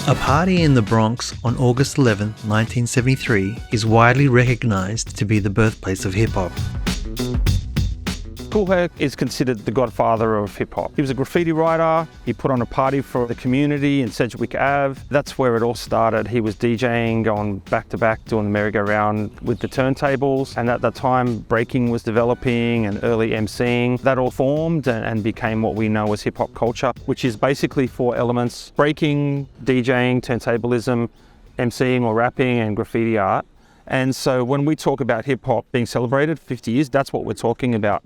A party in the Bronx on August 11, 1973 is widely recognised to be the birthplace of hip-hop. Kool Herc is considered the godfather of hip-hop. He was a graffiti writer, he put on a party for the community in Sedgwick Ave. That's where it all started. He was DJing, going back-to-back, doing the merry-go-round with the turntables, and at that time breaking was developing and early Emceeing. That all formed and became what we know as hip-hop culture, which is basically four elements: breaking, DJing, turntablism, Emceeing or rapping, and graffiti art. And so when we talk about hip-hop being celebrated 50 years, that's what we're talking about.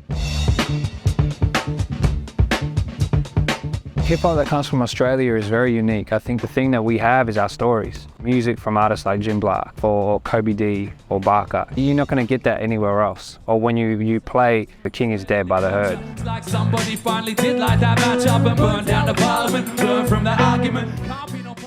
Hip-hop that comes from Australia is very unique. I think the thing that we have is our stories. Music from artists like Jim Black or Kobe D or Barkaa. You're not going to get that anywhere else. Or when you play The King is Dead by The Herd. Like somebody finally did light that match up and burn down the parliament, learn from the argument.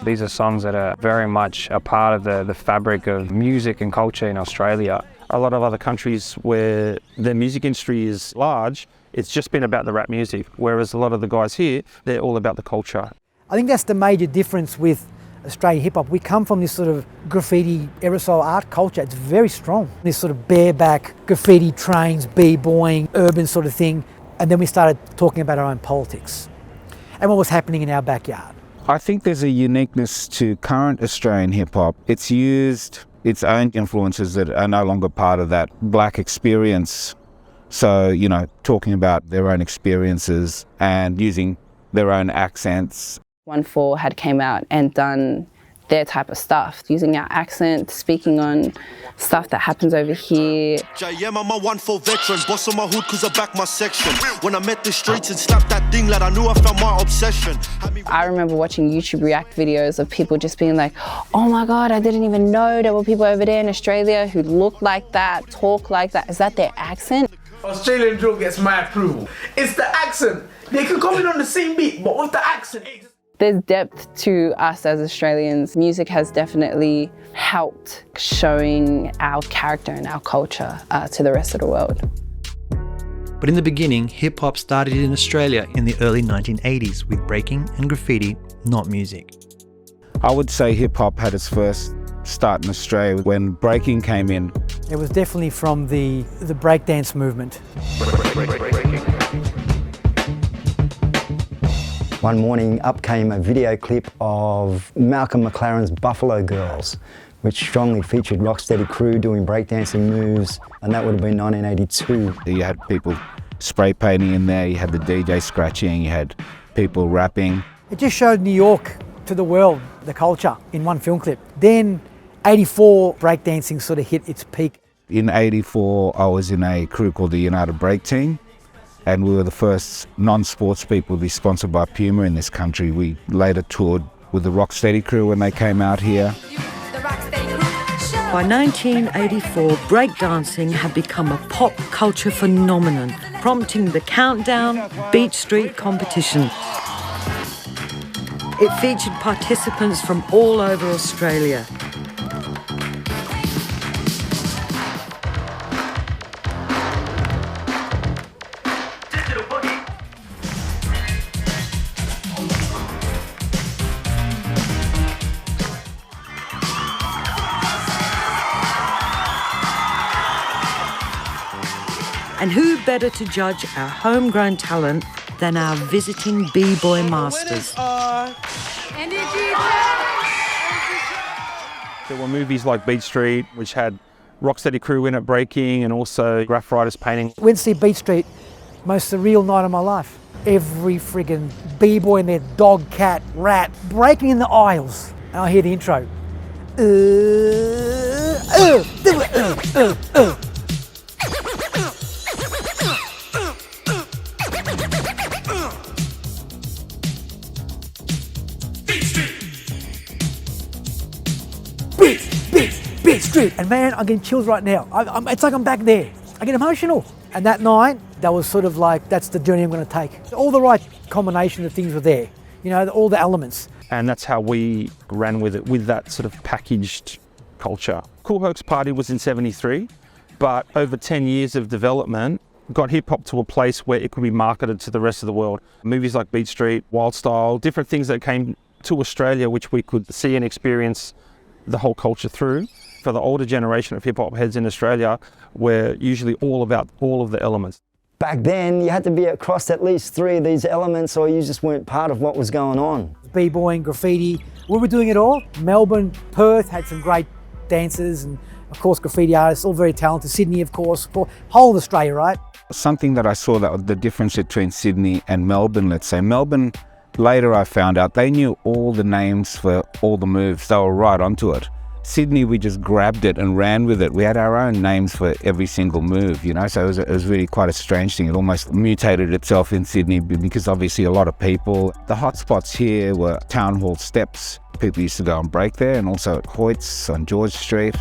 These are songs that are very much a part of the fabric of music and culture in Australia. A lot of other countries where the music industry is large, it's just been about the rap music, whereas a lot of the guys here, they're all about the culture. I think that's the major difference with Australian hip-hop. We come from this sort of graffiti aerosol art culture. It's very strong. This sort of bareback graffiti trains, b-boying, urban sort of thing. And then we started talking about our own politics and what was happening in our backyard. I think there's a uniqueness to current Australian hip-hop. It's used its own influences that are no longer part of that black experience. So, you know, talking about their own experiences and using their own accents. OneFour had came out and done their type of stuff, using our accent, speaking on stuff that happens over here. I'm a OneFour veteran, boss on my hood cause I back my section. When I met the streets and slapped that thing, lad, I knew I found my obsession. I remember watching YouTube React videos of people just being like, oh my God, I didn't even know there were people over there in Australia who look like that, talk like that. Is that their accent? Australian drill gets my approval. It's the accent. They can come in on the same beat, but with the accent. There's depth to us as Australians. Music has definitely helped showing our character and our culture to the rest of the world. But in the beginning, hip-hop started in Australia in the early 1980s with breaking and graffiti, not music. I would say hip-hop had its first start in Australia when breaking came in. It was definitely from the breakdance movement. One morning up came a video clip of Malcolm McLaren's Buffalo Girls, which strongly featured Rocksteady crew doing breakdancing moves, and that would have been 1982. You had people spray painting in there, you had the DJ scratching, you had people rapping. It just showed New York to the world, the culture, in one film clip. Then 84, breakdancing sort of hit its peak. In 84, I was in a crew called the United Break Team, and we were the first non-sports people to be sponsored by Puma in this country. We later toured with the Rocksteady crew when they came out here. By 1984, breakdancing had become a pop culture phenomenon, prompting the Countdown Beach Street competition. It featured participants from all over Australia. And who better to judge our homegrown talent than our visiting b-boy masters? There were movies like Beat Street, which had Rocksteady crew in it breaking, and also graph writers painting. Went to see Beat Street, most surreal night of my life. Every friggin' b-boy in their dog, cat, rat, breaking in the aisles. And I hear the intro. Beat Street, and man, I'm getting chills right now. It's like I'm back there. I get emotional. And that night, that was sort of like, that's the journey I'm going to take. All the right combination of things were there, you know, all the elements. And that's how we ran with it, with that sort of packaged culture. Kool Herc's party was in 73, but over 10 years of development, got hip hop to a place where it could be marketed to the rest of the world. Movies like Beat Street, Wild Style, different things that came to Australia, which we could see and experience the whole culture through. For the older generation of hip-hop heads in Australia, we're usually all about all of the elements. Back then, you had to be across at least 3 of these elements or you just weren't part of what was going on. B-boying, graffiti, we were doing it all. Melbourne, Perth had some great dancers and of course graffiti artists, all very talented. Sydney, of course, whole of Australia, right? Something that I saw, that the difference between Sydney and Melbourne, let's say. Melbourne, later I found out, they knew all the names for all the moves. They were right onto it. Sydney, we just grabbed it and ran with it. We had our own names for every single move, you know, so it was really quite a strange thing. It almost mutated itself in Sydney because obviously a lot of people, the hot spots here were Town Hall Steps. People used to go and break there, and also at Hoyt's on George Street.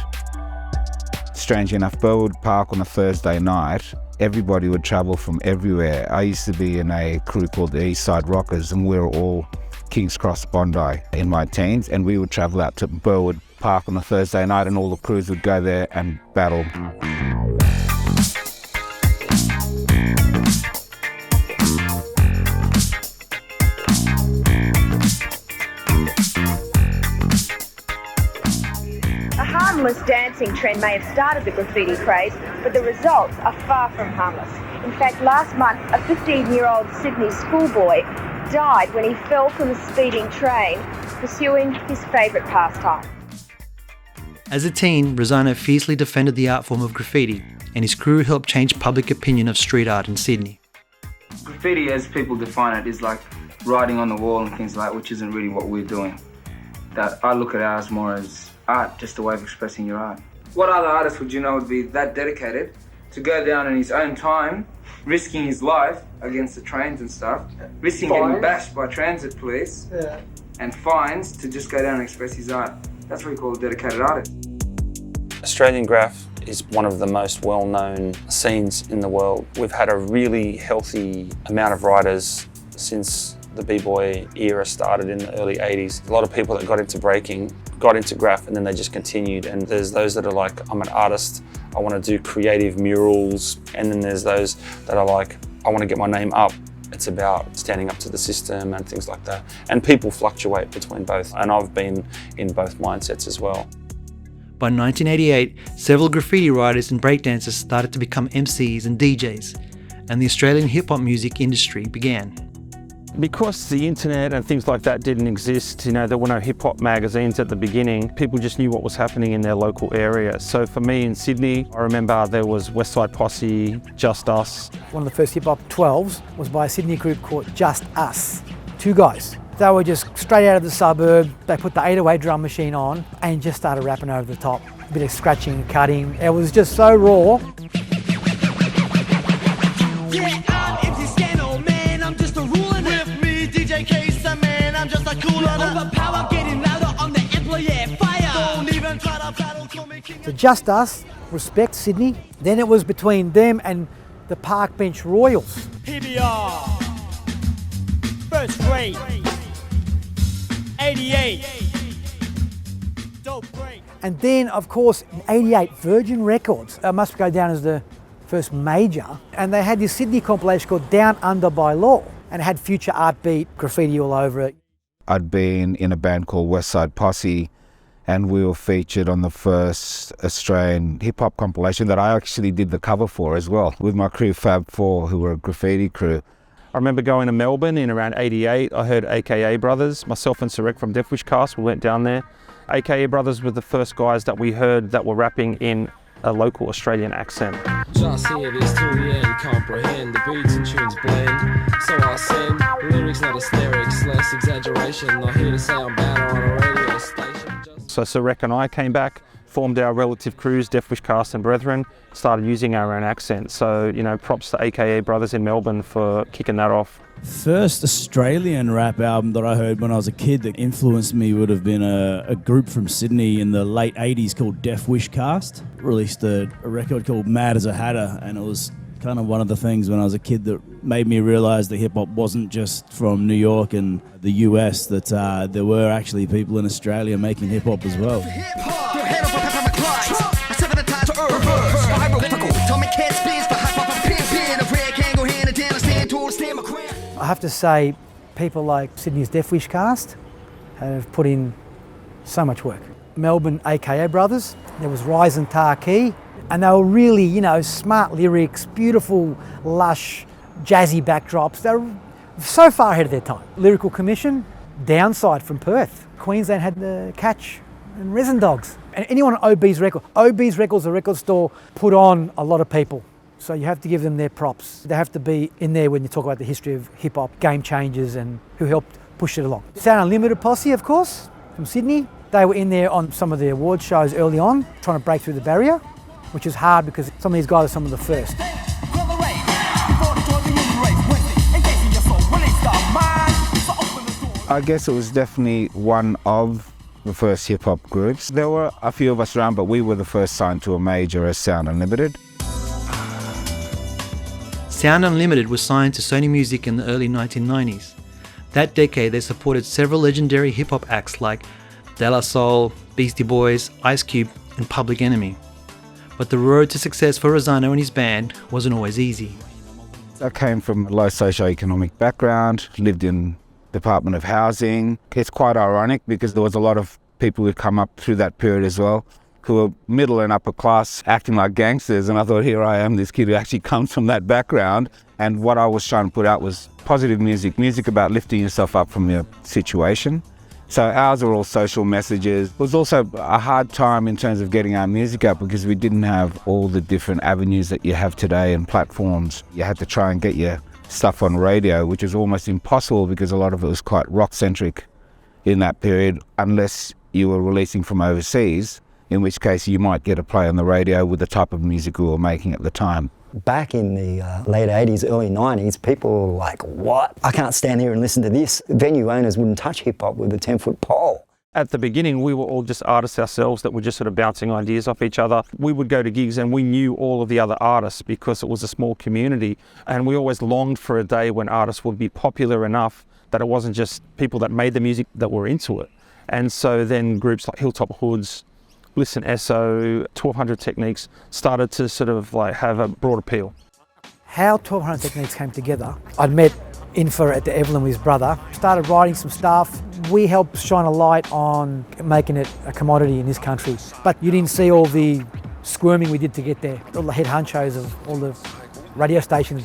Strange enough, Burwood Park on a Thursday night, everybody would travel from everywhere. I used to be in a crew called the East Side Rockers, and we were all King's Cross Bondi in my teens, and we would travel out to Burwood Park on a Thursday night and all the crews would go there and battle. A harmless dancing trend may have started the graffiti craze, but the results are far from harmless. In fact, last month, a 15-year-old Sydney schoolboy died when he fell from a speeding train, pursuing his favourite pastime. As a teen, Rossano fiercely defended the art form of graffiti, and his crew helped change public opinion of street art in Sydney. Graffiti, as people define it, is like writing on the wall and things like that, which isn't really what we're doing. That I look at ours more as art, just a way of expressing your art. What other artist would you know would be that dedicated to go down in his own time, risking his life against the trains and stuff, risking getting bashed by transit police and fines to just go down and express his art? That's what we call a dedicated artist. Australian Graff is one of the most well-known scenes in the world. We've had a really healthy amount of writers since the b-boy era started in the early 80s. A lot of people that got into breaking got into Graff and then they just continued. And there's those that are like, I'm an artist, I want to do creative murals. And then there's those that are like, I want to get my name up. It's about standing up to the system and things like that. And people fluctuate between both. And I've been in both mindsets as well. By 1988, several graffiti writers and breakdancers started to become MCs and DJs, and the Australian hip-hop music industry began. Because the internet and things like that didn't exist, you know, there were no hip-hop magazines at the beginning, people just knew what was happening in their local area. So for me in Sydney, I remember there was West Side Posse, Just Us. One of the first hip-hop 12s was by a Sydney group called Just Us. 2 guys. They were just straight out of the suburb. They put the 808 drum machine on and just started rapping over the top. A bit of scratching and cutting. It was just so raw. Yeah, I'm MC old man, I'm just a ruler. With me, DJ Case, the man, I'm just a cooler. Overpower, getting louder on the amplifier. Don't even try to battle, call me king. So Just Us, respect Sydney. Then it was between them and the Park Bench Royals. Here we are, first grade, 88. Dope break. And then, of course, in 88, Virgin Records must go down as the first major. And they had this Sydney compilation called Down Under by Law. And it had future art beat, graffiti all over it. I'd been in a band called West Side Posse, and we were featured on the first Australian hip-hop compilation that I actually did the cover for as well, with my crew Fab Four, who were a graffiti crew. I remember going to Melbourne in around 88. I heard A.K.A. brothers, myself and Sarek from Death Wish Cast, we went down there. A.K.A. brothers were the first guys that we heard that were rapping in a local Australian accent. Just hear this till the end, comprehend the beats and tunes blend. So I send lyrics, not hysterics, less exaggeration. Not here to say I'm bad on a radio station. So Sarek and I came back, formed our relative crews, Death Wish Cast and Brethren, started using our own accent. So, you know, props to A.K.A. brothers in Melbourne for kicking that off. First Australian rap album that I heard when I was a kid that influenced me would have been a group from Sydney in the late 80s called Death Wish Cast. Released a record called Mad as a Hatter, and it was kind of one of the things when I was a kid that made me realise that hip-hop wasn't just from New York and the US, that there were actually people in Australia making hip-hop as well. I have to say, people like Sydney's Death Wish Cast have put in so much work. Melbourne A.K.A. brothers, there was Rise and Tarkey, and they were really, you know, smart lyrics, beautiful, lush, jazzy backdrops. They were so far ahead of their time. Lyrical Commission, Downside from Perth. Queensland had the Catch and Resin Dogs. And anyone on OB's record, OB's Records, a record store, put on a lot of people. So you have to give them their props. They have to be in there when you talk about the history of hip hop, game changers and who helped push it along. Sound Unlimited posse, of course, from Sydney. They were in there on some of the award shows early on, trying to break through the barrier, which is hard because some of these guys are some of the first. I guess it was definitely one of the first hip-hop groups. There were a few of us around, but we were the first signed to a major as Sound Unlimited. Sound Unlimited was signed to Sony Music in the early 1990s. That decade they supported several legendary hip-hop acts like De La Soul, Beastie Boys, Ice Cube and Public Enemy. But the road to success for Rossano and his band wasn't always easy. I came from a low socio-economic background, lived in Department of Housing. It's quite ironic because there was a lot of people who come up through that period as well who were middle and upper class acting like gangsters, and I thought, here I am, this kid who actually comes from that background, and what I was trying to put out was positive music about lifting yourself up from your situation. So ours are all social messages. It was also a hard time in terms of getting our music out because we didn't have all the different avenues that you have today and platforms. You had to try and get your stuff on radio, which is almost impossible because a lot of it was quite rock-centric in that period, unless you were releasing from overseas, in which case you might get a play on the radio with the type of music we were making at the time. Back in the late 80s, early 90s, people were like, what? I can't stand here and listen to this. Venue owners wouldn't touch hip-hop with a 10-foot pole. At the beginning, we were all just artists ourselves that were just sort of bouncing ideas off each other. We would go to gigs and we knew all of the other artists because it was a small community. And we always longed for a day when artists would be popular enough that it wasn't just people that made the music that were into it. And so then groups like Hilltop Hoods, Listen SO, 1200 Techniques started to sort of like have a broad appeal. How 1200 Techniques came together, I'd met Infer at the Evelyn with his brother, started writing some stuff. We helped shine a light on making it a commodity in this country. But you didn't see all the squirming we did to get there. All the head honchos of all the radio stations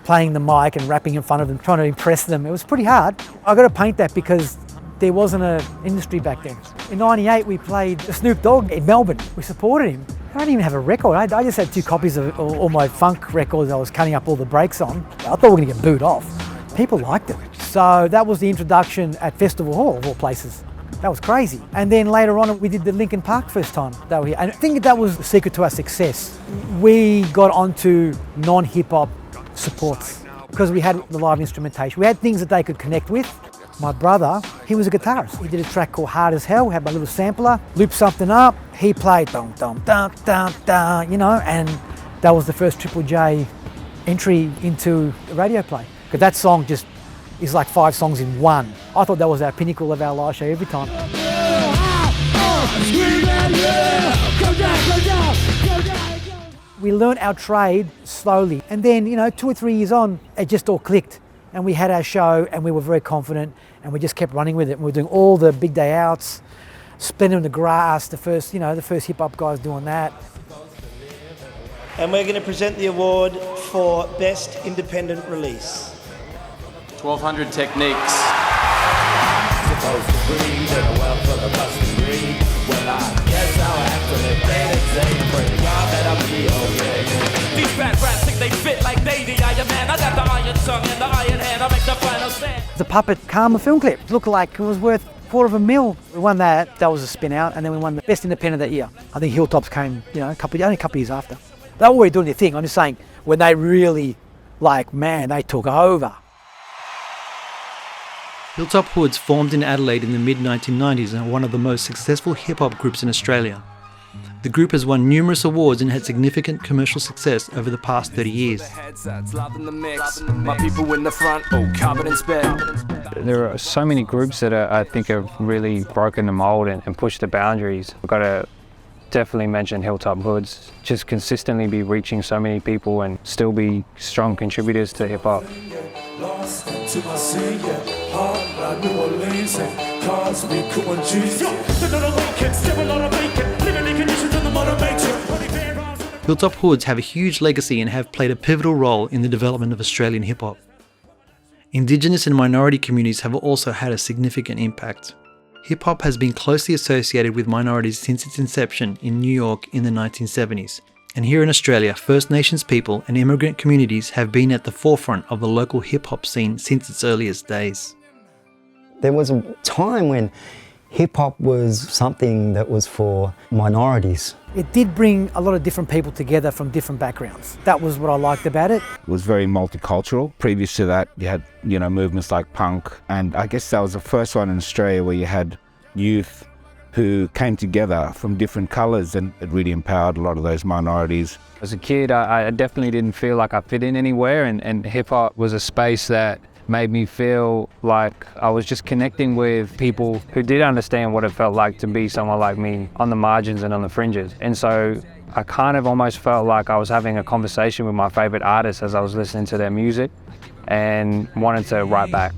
playing the mic and rapping in front of them, trying to impress them. It was pretty hard. I got to paint that because there wasn't an industry back then. In '98 we played Snoop Dogg in Melbourne. We supported him. I didn't even have a record. I just had 2 copies of all my funk records I was cutting up all the breaks on. I thought we were going to get booed off. People liked it. So that was the introduction at Festival Hall, of all places. That was crazy. And then later on we did the Linkin Park first time they were here. And I think that was the secret to our success. We got onto non-hip-hop supports because we had the live instrumentation. We had things that they could connect with. My brother, he was a guitarist. He did a track called Hard As Hell. We had my little sampler, looped something up. He played dum dum dum dum dum, you know, and that was the first Triple J entry into a radio play. Because that song just is like 5 songs in one. I thought that was our pinnacle of our live show every time. We learned our trade slowly, and then, you know, 2 or 3 years on, it just all clicked. And we had our show and we were very confident and we just kept running with it. And we were doing all the big day outs, spinning in the grass, the first hip hop guys doing that. And we're going to present the award for Best Independent Release. 1200 Techniques. These bad rats think they fit like they the Iron Man. I got the iron tongue and the iron hand. I make the final stand. The Puppet Karma film clip looked like it was worth $250,000. We won that. That was a spin out, and then we won the Best Independent that year. I think Hilltops came, you know, only a couple of years after. They were already doing their thing. I'm just saying when they really, they took over. Hilltop Hoods formed in Adelaide in the mid-1990s and are one of the most successful hip-hop groups in Australia. The group has won numerous awards and had significant commercial success over the past 30 years. My people in the front, carbon and spell. There are so many groups that I think have really broken the mold and pushed the boundaries. I've got to definitely mention Hilltop Hoods. Just consistently be reaching so many people and still be strong contributors to hip hop. New Orleans and cars we cool and juice. Another weekend, still a lot of bacon, living in conditions in the mother nature. Hilltop Hoods have a huge legacy and have played a pivotal role in the development of Australian hip-hop. Indigenous and minority communities have also had a significant impact. Hip-hop has been closely associated with minorities since its inception in New York in the 1970s. And here in Australia, First Nations people and immigrant communities have been at the forefront of the local hip-hop scene since its earliest days. There was a time when hip-hop was something that was for minorities. It did bring a lot of different people together from different backgrounds. That was what I liked about it. It was very multicultural. Previous to that, you had, movements like punk, and I guess that was the first one in Australia where you had youth who came together from different colours, and it really empowered a lot of those minorities. As a kid, I definitely didn't feel like I fit in anywhere, and hip-hop was a space that made me feel like I was just connecting with people who did understand what it felt like to be someone like me on the margins and on the fringes. And so I kind of almost felt like I was having a conversation with my favourite artists as I was listening to their music, and wanted to write back.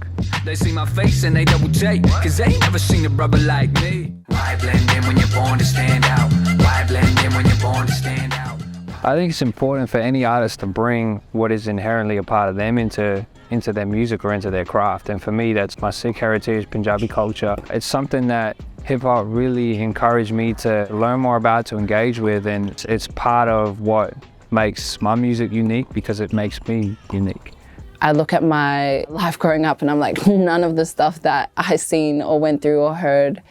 They see my face and they double take, cause they ain't never seen a brother like me. Why blend in when you're born to stand out? Why blend in when you're born to stand out? I think it's important for any artist to bring what is inherently a part of them into their music or into their craft. And for me, that's my Sikh heritage, Punjabi culture. It's something that hip-hop really encouraged me to learn more about, to engage with, and it's part of what makes my music unique because it makes me unique. I look at my life growing up and I'm like, none of the stuff that I seen or went through or heard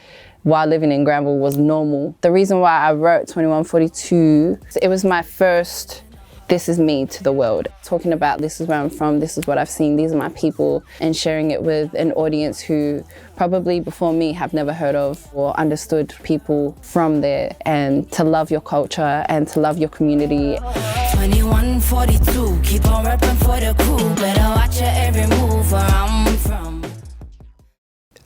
while living in Granville was normal. The reason why I wrote 2142, it was my first this is me to the world. Talking about this is where I'm from, this is what I've seen, these are my people, and sharing it with an audience who probably before me have never heard of or understood people from there, and to love your culture and to love your community. 2142, keep on rapping for the crew, better watch your every move where I'm from.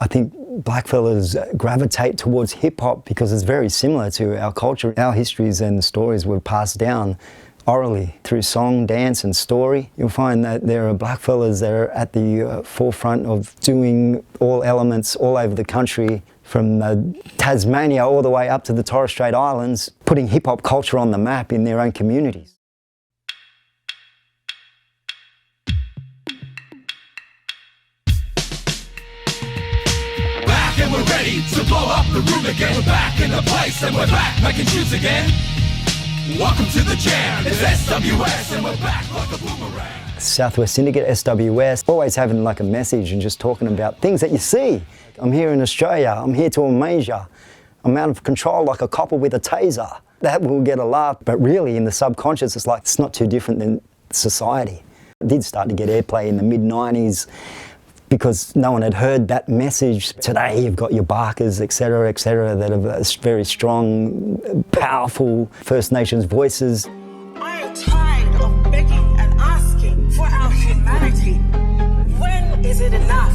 I think blackfellas gravitate towards hip-hop because it's very similar to our culture. Our histories and stories were passed down orally through song, dance and story. You'll find that there are blackfellas that are at the forefront of doing all elements all over the country, from Tasmania all the way up to the Torres Strait Islands, putting hip-hop culture on the map in their own communities. Back and we're ready to blow up the room again. We're back in the place and we're back making tunes again. Welcome to the jam, it's SWS and we're back like a boomerang. Southwest Syndicate, SWS, always having like a message and just talking about things that you see. I'm here in Australia, I'm here to a major. I'm out of control like a copper with a taser. That will get a laugh, but really in the subconscious it's like it's not too different than society. It did start to get airplay in the mid-90s because no one had heard that message. Today you've got your Barkaas, etc., that have very strong, powerful First Nations voices. I am tired of begging and asking for our humanity. When is it enough?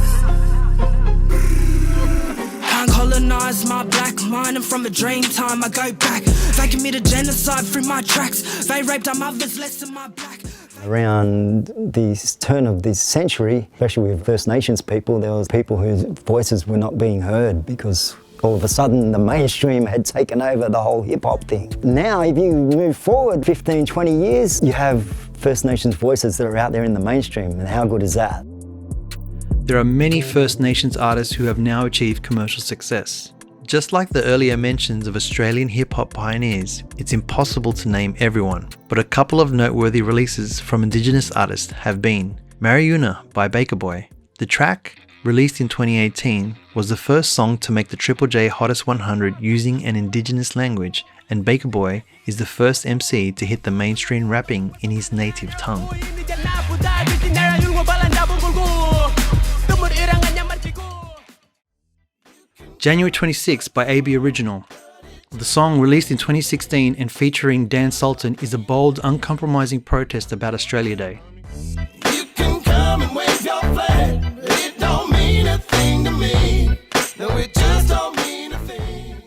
Can't colonize my black mind, and from a dream time I go back. They committed genocide through my tracks. They raped our mothers less than my black. Around the turn of this century, especially with First Nations people, there was people whose voices were not being heard because all of a sudden the mainstream had taken over the whole hip-hop thing. Now, if you move forward 15, 20 years, you have First Nations voices that are out there in the mainstream, and how good is that? There are many First Nations artists who have now achieved commercial success. Just like the earlier mentions of Australian hip-hop pioneers, it's impossible to name everyone, but a couple of noteworthy releases from Indigenous artists have been Mariuna by Baker Boy. The track, released in 2018, was the first song to make the Triple J Hottest 100 using an Indigenous language, and Baker Boy is the first MC to hit the mainstream rapping in his native tongue. January 26 by A.B. Original. The song, released in 2016 and featuring Dan Sultan, is a bold, uncompromising protest about Australia Day. You can come and wave your flag. It don't mean a thing to me. No, it just don't mean a thing.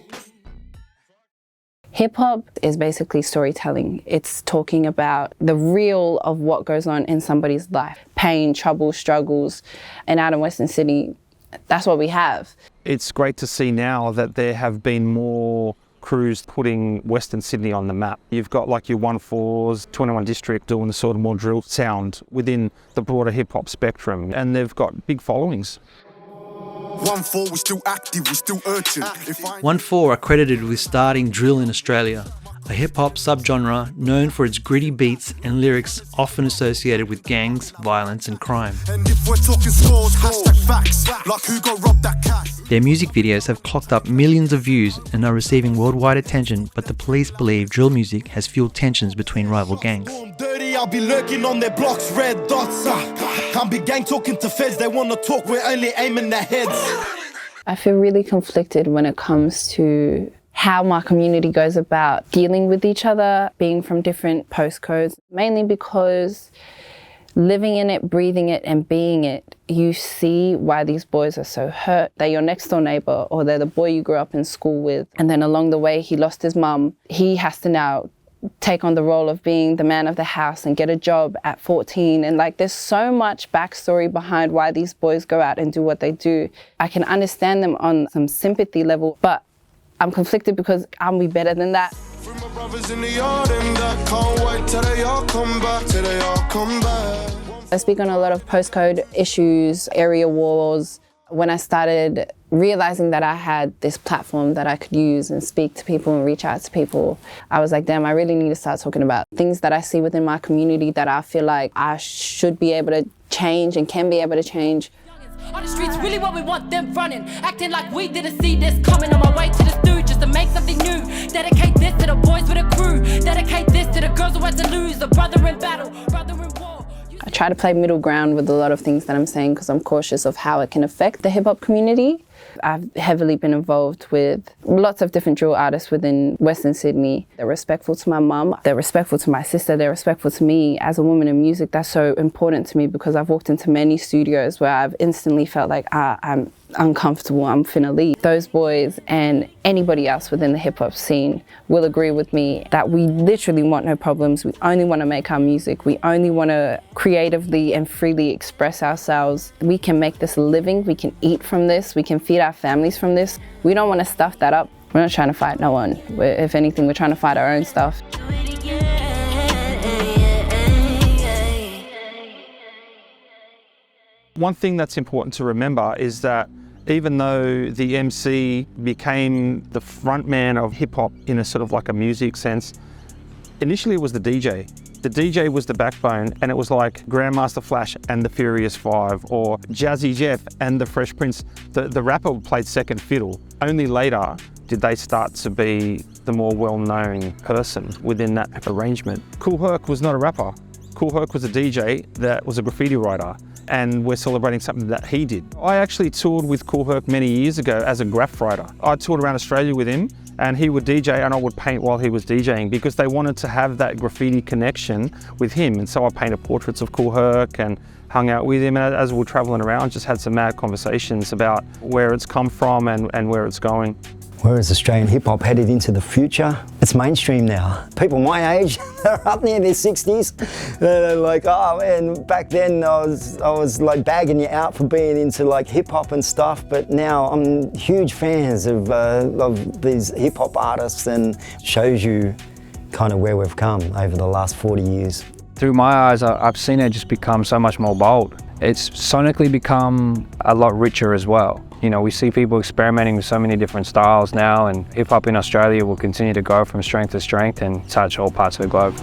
Hip-hop is basically storytelling. It's talking about the real of what goes on in somebody's life. Pain, trouble, struggles. And out in Western Sydney, That's what we have. It's great to see now that there have been more crews putting Western Sydney on the map. You've got like your OneFours, 21 District doing the sort of more drill sound within the broader hip-hop spectrum, and they've got big followings. OneFour, we're still active, we're still urgent. OneFour are credited with starting drill in Australia, a hip-hop subgenre known for its gritty beats and lyrics often associated with gangs, violence and crime. And if we're talking scores, #facts, like who got robbed that cash. Their music videos have clocked up millions of views and are receiving worldwide attention, but the police believe drill music has fueled tensions between rival gangs. Dirty, I'll be lurking on their blocks, red dots. Can't be gang talking to feds, they wanna talk, we're only aiming their heads. I feel really conflicted when it comes to how my community goes about dealing with each other, being from different postcodes, mainly because living in it, breathing it and being it, you see why these boys are so hurt. They're your next door neighbour, or they're the boy you grew up in school with, and then along the way he lost his mum. He has to now take on the role of being the man of the house and get a job at 14, and like there's so much backstory behind why these boys go out and do what they do. I can understand them on some sympathy level, but I'm conflicted because I'm be better than that. I speak on a lot of postcode issues, area wars. When I started realizing that I had this platform that I could use and speak to people and reach out to people, I was like, damn, I really need to start talking about things that I see within my community that I feel like I should be able to change and can be able to change. On the streets, really what we want them running, acting like we didn't see this coming. On my way to the studio just to make something new. Dedicate this to the boys with a crew. Dedicate this to the girls who had to lose. A brother in battle, brother in war. I try to play middle ground with a lot of things that I'm saying because I'm cautious of how it can affect the hip hop community. I've heavily been involved with lots of different drill artists within Western Sydney. They're respectful to my mum, they're respectful to my sister, they're respectful to me. As a woman in music, that's so important to me because I've walked into many studios where I've instantly felt like, I'm uncomfortable, I'm finna leave. Those boys and anybody else within the hip hop scene will agree with me that we literally want no problems. We only want to make our music. We only want to creatively and freely express ourselves. We can make this a living. We can eat from this. We can feed our families from this. We don't want to stuff that up. We're not trying to fight no one. If anything, we're trying to fight our own stuff. One thing that's important to remember is that even though the MC became the front man of hip hop in a sort of like a music sense, initially it was the DJ. The DJ was the backbone, and it was like Grandmaster Flash and the Furious Five, or Jazzy Jeff and the Fresh Prince. The rapper played second fiddle. Only later did they start to be the more well-known person within that arrangement. Kool Herc was not a rapper. Kool Herc was a DJ that was a graffiti writer, and we're celebrating something that he did. I actually toured with Kool Herc many years ago as a graph writer. I toured around Australia with him, and he would DJ and I would paint while he was DJing because they wanted to have that graffiti connection with him. And so I painted portraits of Kool Herc and hung out with him, and as we were traveling around, just had some mad conversations about where it's come from and where it's going. Where is Australian hip hop headed into the future? It's mainstream now. People my age, they're up near their 60s. They're like, oh man, back then I was like bagging you out for being into like hip hop and stuff, but now I'm huge fans of these hip hop artists, and shows you kind of where we've come over the last 40 years. Through my eyes, I've seen it just become so much more bold. It's sonically become a lot richer as well. You know, we see people experimenting with so many different styles now, and hip hop in Australia will continue to go from strength to strength and touch all parts of the globe.